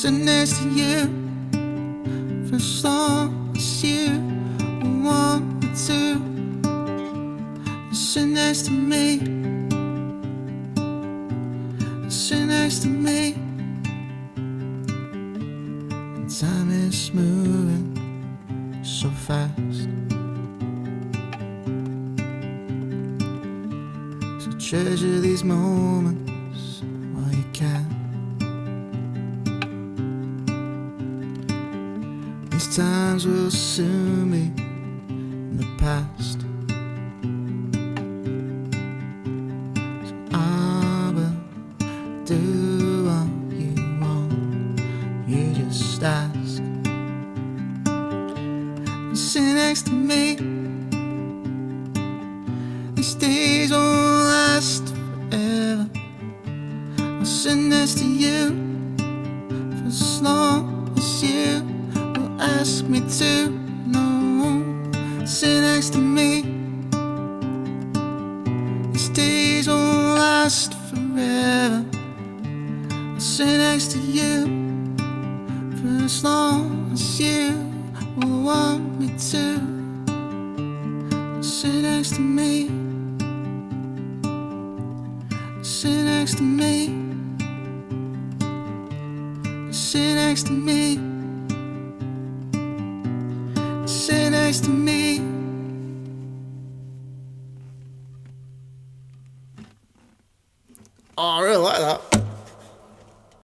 sit next to you for as long as you want me to. Sit next to me, sit next to me. And time is moving so fast, so treasure these moments while you can. These times will soon be in the past, so I will do what you want. You just ask and sit next to me. These days won't last forever. I'll sit next to you for as long as you will ask me to. No, sit next to me. These days won't last forever. I'll sit next to you for as long as you will want me to. Sit next to me, sit next to me, sit next to me.